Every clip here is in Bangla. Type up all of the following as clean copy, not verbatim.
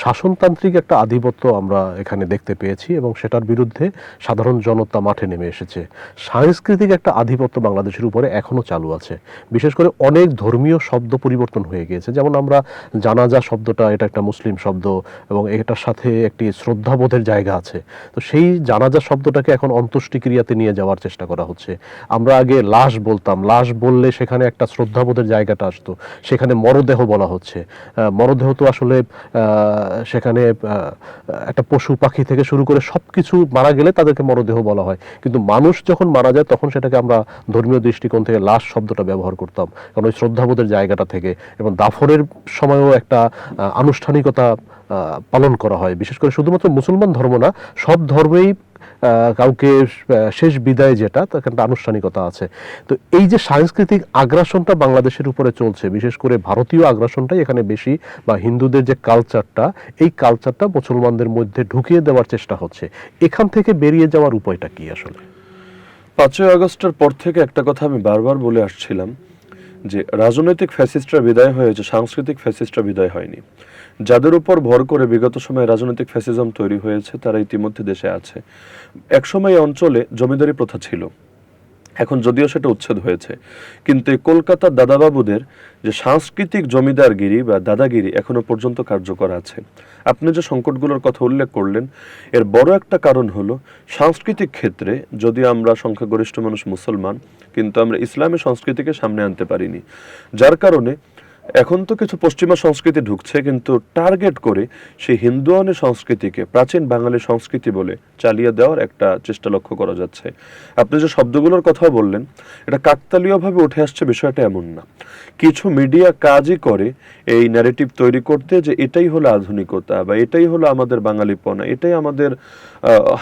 শাসনতান্ত্রিক একটা আধিপত্য আমরা এখানে দেখতে পেয়েছি এবং সেটার বিরুদ্ধে সাধারণ জনতা মাঠে নেমে এসেছে। সাংস্কৃতিক একটা আধিপত্য বাংলাদেশের উপরে এখনো চালু আছে। বিশেষ করে অনেক ধর্মীয় শব্দ পরিবর্তন হয়ে গিয়েছে। যেমন আমরা জানাজা শব্দটা, এটা একটা মুসলিম শব্দ এবং এটার সাথে একটি শ্রদ্ধাবোধের জায়গা আছে। তো সেই জানাজা শব্দটাকে এখন অন্ত্যেষ্টিক্রিয়াতে নিয়ে যাওয়ার চেষ্টা করা হচ্ছে। আমরা আগে লাশ বলতাম, লাশ বললে সেখানে একটা শ্রদ্ধাবোধের জায়গাটা আসতো, সেখানে মরদেহ বলা হচ্ছে। মরদেহ তো আসলে সেখানে একটা পশু পাখি থেকে শুরু করে সবকিছু মারা গেলে তাদেরকে মরদেহ বলা হয়, কিন্তু মানুষ যখন মারা যায় তখন সেটাকে আমরা ধর্মীয় দৃষ্টিকোণ থেকে লাশ শব্দটা ব্যবহার করতাম, কারণ ওই শ্রদ্ধাবোধের জায়গাটা থেকে। এবং দাফনের সময়ও একটা আনুষ্ঠানিকতা পালন করা হয়, বিশেষ করে শুধুমাত্র মুসলমান ধর্ম না, সব ধর্মেই কাউকে শেষ বিদায় যেটা, তার একটা আনুষ্ঠানিকতা আছে। তো এই যে সাংস্কৃতিক আগ্রাসনটা বাংলাদেশের উপরে চলছে, বিশেষ করে ভারতীয় আগ্রাসনটাই এখানে বেশি, বা হিন্দুদের যে কালচারটা, এই কালচারটা মুসলমানদের মধ্যে ঢুকিয়ে দেওয়ার চেষ্টা হচ্ছে। এখান থেকে বেরিয়ে যাওয়ার উপায়টা কি আসলে? 5ই আগস্টের পর থেকে একটা কথা আমি বারবার বলে আসছিলাম যে রাজনৈতিক ফ্যাসিস্টরা বিদায় হয়েছে, সাংস্কৃতিক ফ্যাসিস্টরা বিদায় হয়নি। যাদের উপর ভর করে বিগত সময়ে রাজনৈতিক ফ্যাসিজম তৈরি হয়েছে তারা ইতিমধ্যে দেশে আছে। একসময় এই অঞ্চলে জমিদারি প্রথা ছিল, এখন যদিও সেটা উচ্ছেদ হয়েছে, কিন্তু এই কলকাতার দাদাবাবুদের যে সাংস্কৃতিক জমিদারগিরি বা দাদাগিরি এখনো পর্যন্ত কার্যকর আছে। আপনি যে সংকটগুলোর কথা উল্লেখ করলেন, এর বড় একটা কারণ হলো সাংস্কৃতিক ক্ষেত্রে যদি আমরা সংখ্যাগরিষ্ঠ মানুষ মুসলমান, কিন্তু আমরা ইসলামী সংস্কৃতিকে সামনে আনতে পারিনি, যার কারণে এখন তো কিছু পশ্চিমা সংস্কৃতি ঢুকছে, কিন্তু টার্গেট করে সেই হিন্দুয়ানি সংস্কৃতিকে প্রাচীন বাঙালি সংস্কৃতি বলে চালিয়ে দেওয়ার একটা চেষ্টা লক্ষ্য করা যাচ্ছে। আপনি যে শব্দগুলোর কথা বললেন, এটা কাকতালীয়ভাবে উঠে আসছে বিষয়টা এমন না। কিছু মিডিয়া কাজই করে এই ন্যারেটিভ তৈরি করতে যে এটাই হলো আধুনিকতা বা এটাই হলো আমাদের বাঙালিপনা, এটাই আমাদের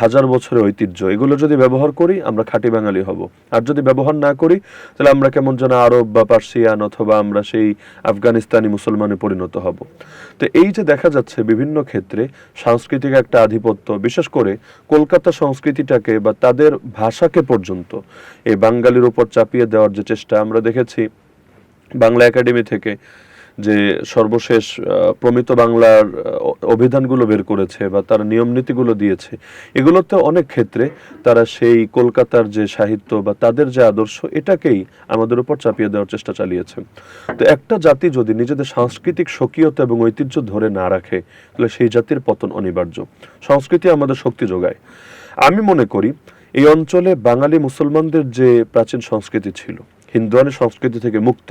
হাজার বছরের ঐতিহ্য। এগুলো যদি ব্যবহার করি আমরা খাঁটি বাঙালি হব, আর যদি ব্যবহার না করি তাহলে আমরা কেমন যেন আরব বা পার্সিয়ান অথবা আমরা সেই আফগানিস্তানি মুসলমানে পরিণত হব। তো এই যে দেখা যাচ্ছে বিভিন্ন ক্ষেত্রে সাংস্কৃতিক একটা আধিপত্য, বিশেষ করে কলকাতা সংস্কৃতিটাকে বা তাদের ভাষাকে পর্যন্ত এই বাঙালির উপর চাপিয়ে দেওয়ার যে চেষ্টা আমরা দেখেছি। বাংলা একাডেমি থেকে যে সর্বশেষ প্রমিত বাংলার অভিধানগুলো বের করেছে বা তার নিয়ম নীতিগুলো দিয়েছে, এগুলোতে অনেক ক্ষেত্রে তারা সেই কলকাতার যে সাহিত্য বা তাদের যে আদর্শ এটাকেই আমাদের উপর চাপিয়ে দেওয়ার চেষ্টা চালিয়েছে। তো একটা জাতি যদি নিজেদের সাংস্কৃতিক স্বকীয়তা এবং ঐতিহ্য ধরে না রাখে তাহলে সেই জাতির পতন অনিবার্য। সংস্কৃতি আমাদের শক্তি যোগায়। আমি মনে করি এই অঞ্চলে বাঙালি মুসলমানদের যে প্রাচীন সংস্কৃতি ছিল, হিন্দুয়ানি সংস্কৃতি থেকে মুক্ত,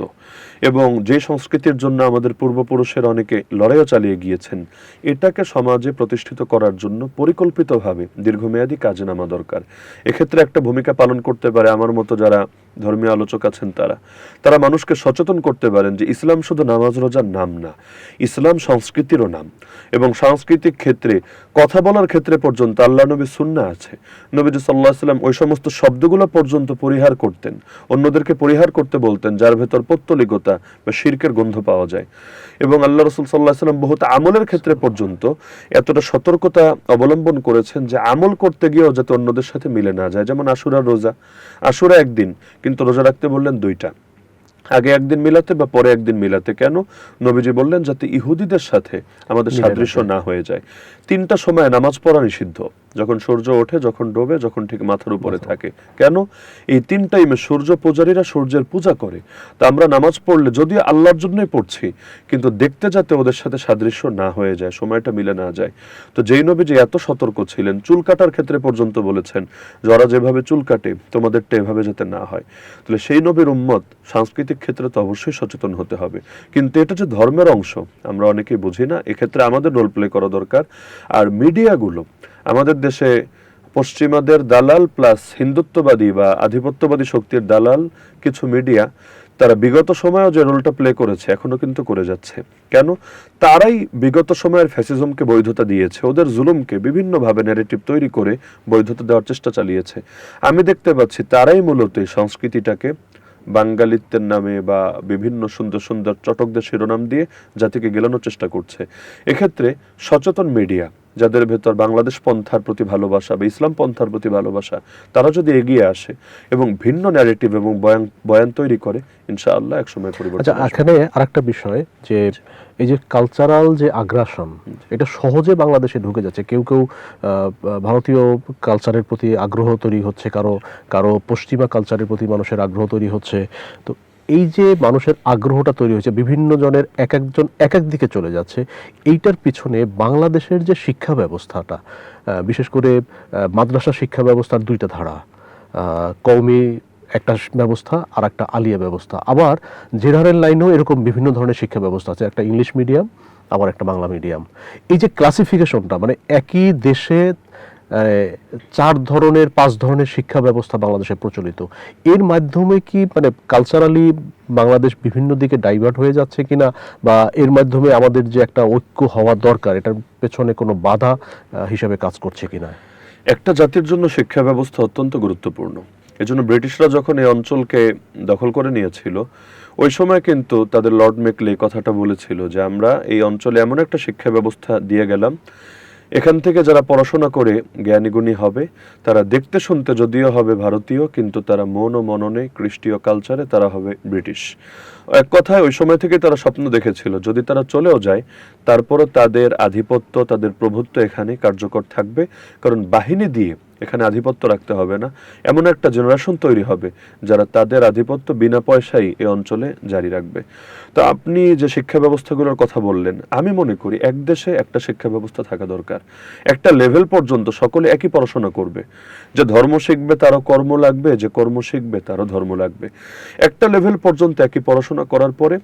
এবং যে সংস্কৃতির জন্য আমাদের পূর্বপুরুষের অনেকে লড়াইও চালিয়ে গিয়েছেন, এটাকে সমাজে প্রতিষ্ঠিত করার জন্য পরিকল্পিতভাবে দীর্ঘমেয়াদী কাজে নামা দরকার। এক্ষেত্রে একটা ভূমিকা পালন করতে পারে আমার মতো যারা ধর্মীয় আলোচক আছেন, তারা মানুষকে সচেতন করতে পারেন যে ইসলাম শুধু নামাজ রোজার নাম না, ইসলাম সংস্কৃতিরও নাম। এবং সাংস্কৃতিক ক্ষেত্রে কথা বলার ক্ষেত্রে পর্যন্ত আল্লাহ নবীর সুন্নাহ আছে। নবীজি সাল্লাল্লাহু আলাইহি ওয়াসাল্লাম ওই সমস্ত শব্দগুলো পর্যন্ত পরিহার করতেন, অন্যদেরকে পরিহার করতে বলতেন যার ভেতর পৌত্তলিকতা বা শিরকের গন্ধ পাওয়া যায়। এবং আল্লাহ রাসূল সাল্লাল্লাহু আলাইহি ওয়াসাল্লাম বহুত আমলের ক্ষেত্রে পর্যন্ত এতটা সতর্কতা অবলম্বন করেছেন যে আমল করতে গিয়েও যাতে অন্যদের সাথে মিলে না যায়। যেমন আশুরার রোজা, আশুরা একদিন, কিন্তু রোজা রাখতে বললেন দুইটা, আগে একদিন মিলাতে বা পরে একদিন মিলাতে। কেন? নবীজি বললেন যাতে ইহুদিদের সাথে আমাদের সাদৃশ্য না হয়ে যায়। 3টা সময় নামাজ পড়া নিষিদ্ধ, যখন সূর্য ওঠে, যখন ডোবে, যখন ঠিক মাথার উপরে থাকে। কেন? এই 3 টাইমে সূর্য পূজারীরা সূর্যের পূজা করে। তা আমরা নামাজ পড়লে যদিও আল্লাহর জন্যই পড়ছি, কিন্তু দেখতে যাতে ওদের সাথে সাদৃশ্য না হয়ে যায়, সময়টা মিলে না যায়। তো যেই নবীজি এত সতর্ক ছিলেন, চুল কাটার ক্ষেত্রে পর্যন্ত বলেছেন যে ওরা যেভাবে চুল কাটে তোমাদেরটা এভাবে যাতে না হয়। তাহলে সেই নবীর উম্মত সাংস্কৃতিক ক্ষেত্রে তো অবশ্যই সচেতন হতে হবে। কিন্তু এটা যে ধর্মের অংশ আমরা অনেকেই বুঝি না, এক্ষেত্রে আমাদের রোল প্লে করা দরকার। আর মিডিয়াগুলো আমাদের দেশে পশ্চিমাদের দালাল প্লাস হিন্দুত্ববাদী বা আধিপত্যবাদী শক্তির দালাল কিছু মিডিয়া, তারা বিগত সময়েও যে রোলটা প্লে করেছে এখনো কিন্তু করে যাচ্ছে। কেন? তারাই বিগত সময়ের ফ্যাসিজমকে বৈধতা দিয়েছে, ওদের জুলুমকে বিভিন্নভাবে ন্যারেটিভ তৈরি করে বৈধতা দেওয়ার চেষ্টা চালিয়েছে। আমি দেখতে পাচ্ছি তারাই মূলত এই সংস্কৃতিটাকে বাঙালিত্বের নামে বা বিভিন্ন সুন্দর সুন্দর চটকদের শিরোনাম দিয়ে জাতিকে গেলানোর চেষ্টা করছে। এক্ষেত্রে সচেতন মিডিয়া যাদের ভেতর বাংলাদেশ পন্থার প্রতি ভালোবাসা বা ইসলাম পন্থার প্রতি ভালোবাসা, তারা যদি এগিয়ে আসে এবং ভিন্ন ন্যারেটিভ এবং বয়ান তৈরি করে, ইনশাআল্লাহ একসময় পরিবর্তন আচ্ছা, আসবে। এখানে আরেকটা বিষয় যে এই যে কালচারাল যে আগ্রাসন, এটা সহজে বাংলাদেশে ঢুকে যাচ্ছে। কেউ কেউ ভারতীয় কালচারের প্রতি আগ্রহ তৈরি হচ্ছে, কারো কারো পশ্চিমা কালচারের প্রতি মানুষের আগ্রহ তৈরি হচ্ছে। তো এই যে মানুষের আগ্রহটা তৈরি হয়েছে, বিভিন্ন জনের এক একজন এক এক দিকে চলে যাচ্ছে, এইটার পিছনে বাংলাদেশের যে শিক্ষা ব্যবস্থাটা, বিশেষ করে মাদ্রাসা শিক্ষা ব্যবস্থার দুইটা ধারা, কওমি একটা ব্যবস্থা আর একটা আলিয়া ব্যবস্থা, আবার জেনারেল লাইনেও এরকম বিভিন্ন ধরনের শিক্ষা ব্যবস্থা আছে, একটা ইংলিশ মিডিয়াম আবার একটা বাংলা মিডিয়াম। এই যে ক্লাসিফিকেশনটা, মানে একই দেশে 4 ধরনের 5 ধরনের শিক্ষা ব্যবস্থা বাংলাদেশে প্রচলিত, এর মাধ্যমে কি মানে কালচারালি বাংলাদেশ বিভিন্ন দিকে ডাইভার্ট হয়ে যাচ্ছে কিনা, বা এর মাধ্যমে আমাদের যে একটা ঐক্য হওয়া দরকার, এটার পেছনে কোনো বাধা হিসেবে কাজ করছে কিনা? একটা জাতির জন্য শিক্ষা ব্যবস্থা অত্যন্ত গুরুত্বপূর্ণ। এজন্য ব্রিটিশরা যখন এই অঞ্চলকে দখল করে নিয়েছিল, ওই সময় কিন্তু তাদের লর্ড মেকলে কথাটা বলেছিল যে আমরা এই অঞ্চলে এমন একটা শিক্ষা ব্যবস্থা দিয়ে গেলাম, এখান থেকে যারা পড়াশোনা করে জ্ঞানীগুণী হবে, তারা দেখতে শুনতে যদিও হবে ভারতীয়, কিন্তু তারা মন ও মননে, কৃষ্টিয় কালচারে তারা হবে ব্রিটিশ। এক কথায় ওই সময় থেকে তারা স্বপ্ন দেখেছিল যদি তারা চলেও যায়, তারপরও তাদের আধিপত্য, তাদের প্রভুত্ব এখানে কার্যকর থাকবে, কারণ বাহিনী দিয়ে এখানে আধিপত্য রাখতে হবে না। এমন একটা জেনারেশন তৈরি হবে যারা তাদের আধিপত্য বিনা পয়সায় এই অঞ্চলে জারি রাখবে। তো আপনি যে শিক্ষা ব্যবস্থাগুলোর কথা বললেন, আমি মনে করি এক দেশে একটা শিক্ষা ব্যবস্থা থাকা দরকার। একটা লেভেল পর্যন্ত সকলে একই পড়াশোনা করবে। যে ধর্ম শিখবে তারও কর্ম লাগবে, যে কর্ম শিখবে তারও ধর্ম লাগবে। একটা লেভেল পর্যন্ত একই পড়াশোনা করার পরে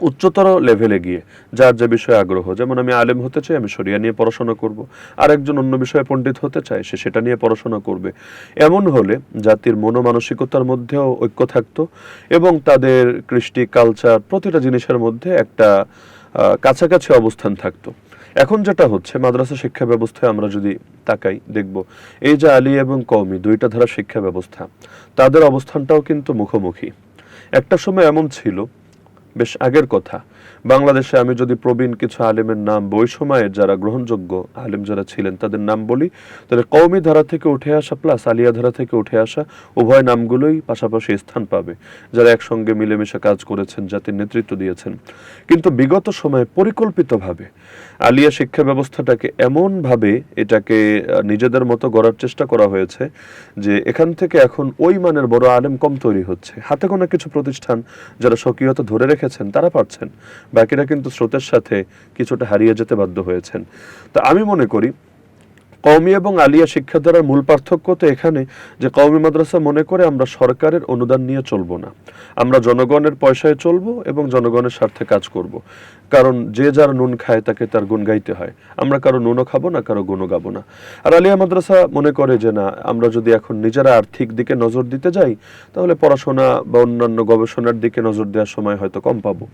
উচ্চতর লেভেলে গিয়ে যার যে বিষয়ে আগ্রহ, যেমন আমি আলেম হতে চাই, আমি শরিয়া নিয়ে পড়াশোনা করব, আর একজন অন্য বিষয়ে পণ্ডিত হতে চায়, সে সেটা নিয়ে পড়াশোনা করবে। এমন হলে জাতির মনোমানসিকতার মধ্যেও ঐক্য থাকতো এবং তাদের কৃষ্টি, কালচার, প্রতিটা জিনিসের মধ্যে একটা কাছাকাছি অবস্থান থাকতো। এখন যেটা হচ্ছে, মাদ্রাসা শিক্ষা ব্যবস্থায় আমরা যদি তাকাই, দেখব এই যে আলী এবং কওমি দুইটা ধারা শিক্ষা ব্যবস্থা, তাদের অবস্থানটাও কিন্তু মুখোমুখি। একটা সময় এমন ছিল, বেশ আগের কথা, বাংলাদেশে আমি যদি প্রবীণ কিছু আলেমের নাম, ওই সময়ের যারা গ্রহণযোগ্য আলেম যারা ছিলেন তাদের নাম বলি, তাহলে কওমি ধারা থেকে উঠে আসা প্লাস আলিয়া ধারা থেকে উঠে আসা উভয় নামগুলোই পাশাপাশি স্থান পাবে, যারা একসঙ্গে মিলেমিশে কাজ করেছেন, জাতির নেতৃত্ব দিয়েছেন। কিন্তু বিগত সময়ে পরিকল্পিতভাবে আলিয়া শিক্ষা ব্যবস্থাটাকে এমনভাবে এটাকে নিজেদের মতো গড়ার চেষ্টা করা হয়েছে যে এখান থেকে এখন ওই মানের বড় আলেম কম তৈরি হচ্ছে। হাতে গোনা কিছু প্রতিষ্ঠান যারা স্বকীয়তা ধরে রেখেছেন তারা পারছেন, বাকিরা কিন্তু স্রোতের সাথে কিছুটা হারিয়ে যেতে বাধ্য হয়েছেন। তো আমি মনে করি কওমি এবং আলিয়া শিক্ষাধারার মূল পার্থক্য তো এখানে যে কওমি মাদ্রাসা মনে করে আমরা সরকারের অনুদান নিয়ে চলবো না, আমরা জনগণের পয়সায় চলবো এবং জনগণের স্বার্থে কাজ করব। কারণ যে যার নুন খায় তাকে তার গুণ গাইতে হয়, আমরা কারো নুনও খাবো না, কারো গুণও গাবো না। আর আলিয়া মাদ্রাসা মনে করে যে না, আমরা যদি এখন নিজেরা আর্থিক দিকে নজর দিতে যাই, তাহলে পড়াশোনা বা অন্যান্য গবেষণার দিকে নজর দেওয়ার সময় হয়তো কম পাবো।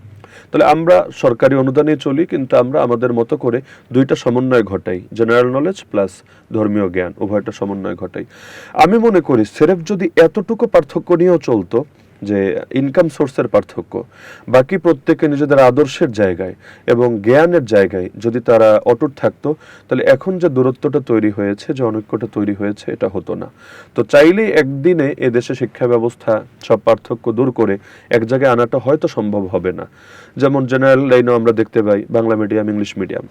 তাহলে আমরা সরকারি অনুদানে চলি, কিন্তু আমরা আমাদের মতো করে দুইটা সমন্বয় ঘটাই, জেনারেল নলেজ প্লাস ধর্মীয় জ্ঞান, উভয়টা সমন্বয় ঘটাই। আমি মনে করি সেরেফ যদি এতটুকু পার্থক্য নিয়েও চলতো, যে ইনকাম সোর্সের পার্থক্য, বাকি প্রত্যেকে নিজেদের আদর্শের জায়গায় এবং জ্ঞানের জায়গায় যদি তারা অটুট থাকতো, তাহলে এখন যে দূরত্বটা তৈরি হয়েছে, যে অনৈক্যটা তৈরি হয়েছে, এটা হতো না। তো চাইলেই একদিনে এদেশে শিক্ষা ব্যবস্থা সব পার্থক্য দূর করে এক জায়গায় আনাটা হয়তো সম্ভব হবে না। যেমন জেনারেল লাইনেও আমরা দেখতে পাই Bangla medium, English medium.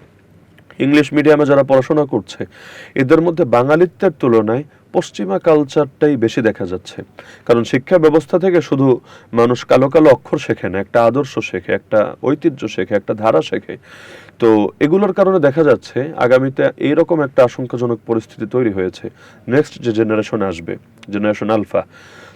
English মিডিয়ামে যারা পড়াশোনা করছে, এদের মধ্যে বাঙালিত্বের তুলনায় পশ্চিমা কালচারটাই বেশি দেখা যাচ্ছে। কারণ শিক্ষা ব্যবস্থা থেকে শুধু মানুষ কালো কালো অক্ষর শেখে না, একটা আদর্শ শেখে, একটা ঐতিহ্য শেখে, একটা ধারা শেখে। তো এগুলোর কারণে দেখা যাচ্ছে আগামীতে এইরকম একটা আশঙ্কাজনক পরিস্থিতি তৈরি হয়েছে। নেক্সট যে জেনারেশন আসবে, জেনারেশন আলফা,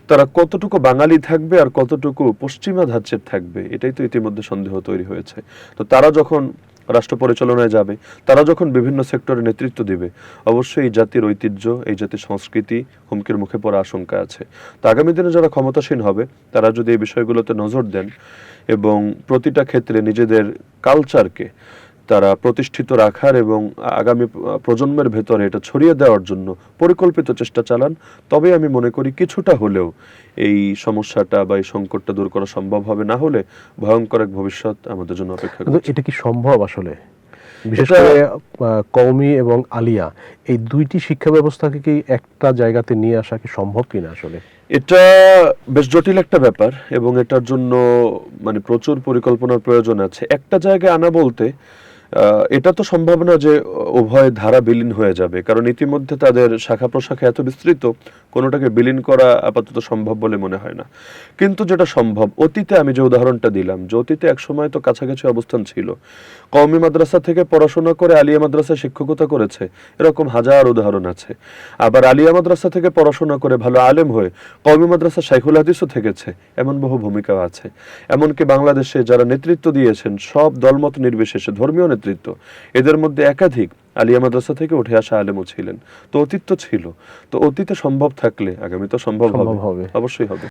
তারা কতটুকু বাঙালি থাকবে আর কতটুকু পশ্চিমা ধাঁচের থাকবে, এটাই তো ইতিমধ্যে সন্দেহ তৈরি হয়েছে। তো তারা যখন রাষ্ট্র পরিচালনায় যাবে, তারা যখন বিভিন্ন সেক্টরে নেতৃত্ব দিবে, অবশ্যই এই জাতির ঐতিহ্য, এই জাতির সংস্কৃতি হুমকির মুখে পড়ার আশঙ্কা আছে। তো আগামী দিনে যারা ক্ষমতাসীন হবে, তারা যদি এই বিষয়গুলোতে নজর দেন এবং প্রতিটা ক্ষেত্রে নিজেদের কালচারকে তারা প্রতিষ্ঠিত রাখার এবং আগামী প্রজন্মের ভেতরে এটা ছড়িয়ে দেওয়ার জন্য পরিকল্পিত চেষ্টা চালান, তবে আমি মনে করি কিছুটা হলেও এই সমস্যাটা বা এই সংকটটা দূর করা সম্ভব হবে। না হলে ভয়ঙ্কর এক ভবিষ্যৎ আমাদের জন্য অপেক্ষা করছে। এটা কি সম্ভব আসলে? বিশেষ এটা- করে কওমি এবং আলিয়া এই দুইটি শিক্ষা ব্যবস্থাকে কি একটা জায়গাতে নিয়ে আসা কি সম্ভব কিনা আসলে? এটা বেশ জটিল একটা ব্যাপার এবং এটার জন্য মানে প্রচুর পরিকল্পনার প্রয়োজন আছে। একটা জায়গায় আনা বলতে এটা তো সম্ভব না যে উভয় ধারা বিলীন হয়ে যাবে, কারণ ইতিমধ্যে তাদের শাখা প্রশাখা এত বিস্তৃত, কোনোটাকে বিলীন করা আপাতত সম্ভব বলে মনে হয় না। কিন্তু যেটা সম্ভব, অতীতে আমি যে উদাহরণটা দিলাম, যে অতীতে একসময় তো কাছাকাছি অবস্থান ছিল, কওমি মাদ্রাসা থেকে পড়াশোনা করে আলিয়া মাদ্রাসায় শিক্ষকতা করেছে, এরকম হাজার উদাহরণ আছে। আবার আলিয়া মাদ্রাসা থেকে পড়াশোনা করে ভালো আলেম হয়ে কওমি মাদ্রাসা শাইখুল হাদিসও থেকেছে, এমন বহু ভূমিকাও আছে। এমনকি বাংলাদেশে যারা নেতৃত্ব দিয়েছেন সব দলমত নির্বিশেষে, ধর্মীয় নেতৃত্ব, এদের মধ্যে একাধিক আলিয়া মাদ্রাসা থেকে উঠে আসা আলেমও ছিলেন। তো অতীত তো ছিল, তো অতীতে সম্ভব থাকলে আগামী তো সম্ভব সম্ভব হবে, হবে। অবশ্যই হবে।